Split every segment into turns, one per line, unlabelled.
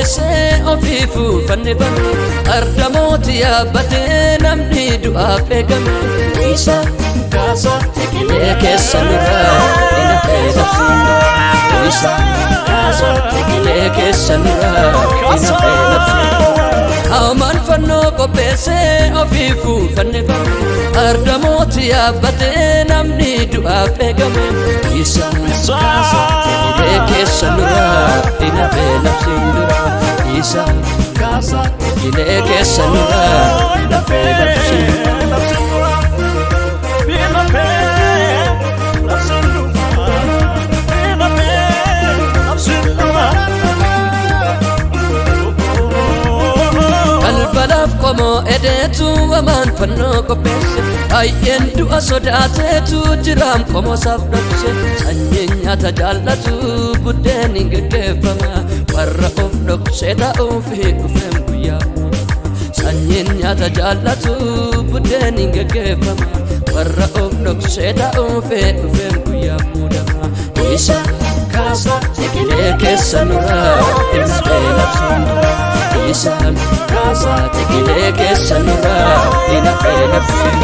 qopheesse ofiifuu fannifame ardamooti yaabbatee namni du'aaf eegame isa kaasa tiqilee keessa nurraa ina fayyadamsiin isa kaasa tiqilee keessa nurraa ina fayyadamsiin haamaan fannoo qopheesse ofiifuu fannifame ardamooti yaabbatee namni du'aaf eegame isa kaasa tiqilee keessa nurraa ina fayyadamsiin isa kaasa tiqilee keessa nurraa ina fayyadamsiin Albalaf komo edetu waman fanno qopheesse ayyen du'a sodaateetu jiraam komo saaf dhokse sanyiin nyaata jaallatu buddeen hin geggeeffama warra of dhoksee ta'uuf dhufeen guyyaa sanyiin nyaata jaallatu buddeen hin geggeeffama warra of dhoksee ta'uuf dhufeen guyyaa muudama isa kaasa tiqilee keessa nurraa ina fayyadamsiin isa kaasa tiqilee keessa nurraa ina fayyadamsiin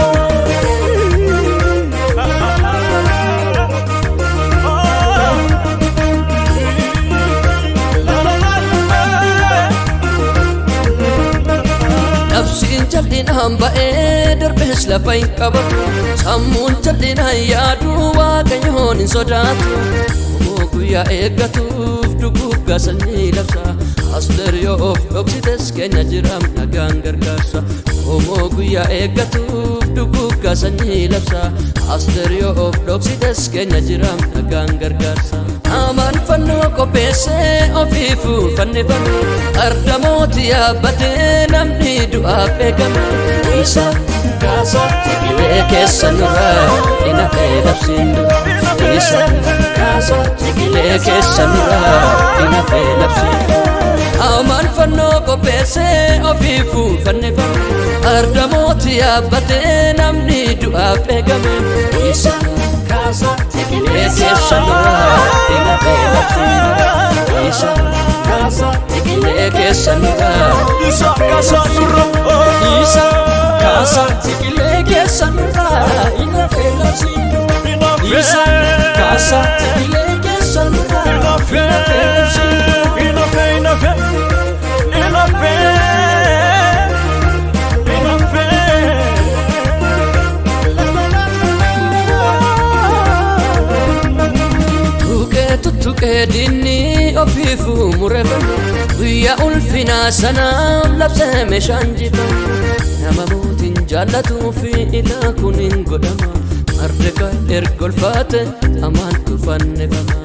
nafsiin jal'inaan ba'ee darbees lafa hin qabatu sammuun jal'inaan yaadu waaqayyoon hin sodaatu guyyaa eeggatuuf duguggaa sanyii labsa Aster yoo of dhoksites keenya jiraam nagaan gargaarsa homoo guyyaa eeggatuuf duguggaa sanyii labsa Aster yoo of dhoksites keenya jiraam nagaan gargaarsa haamaan fannoo qopheesse ofiifuu fannifame ardamooti yaabbatee namni du'aaf eegame isa kaasa tiqilee keessa nurraa ina fayyadamsiin isa kaasa tiqilee keessa nurraa ina fayyadamsiin haamaan fannoo qopheesse ofiifuu fannifame ardamooti yaabbatee namni du'aaf eegame isa kaasa tiqilee keessa nurraa ina fayyadamsiin isa kaasa tiqilee keessa nurraa isa kaasa nurraa isa kaasa tiqilee keessa nurraa ina fayyadamsiin isa kaasa tiqilee keessa nurraa ina fayyadamsiin tuttuqee dinni ofiifuu murefame guyyaa ulfinaa sanaaf labsee meeshaan jifame nama mootiin jaallatuufi ilaa kun hin godhama Mardekaayi erga ulfaate amaantu fannifama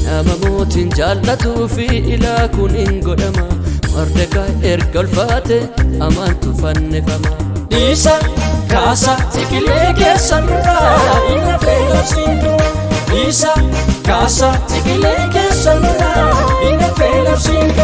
nama mootiin jaallatuufi ilaa kun hin godhama Mardekaayi erga ulfaate amaantu fannifama isa kaasa tiqilee keessa nurraa ina fayyadamsiin isa kaasa tiqilee keessa nurraa ina fayyadamsiin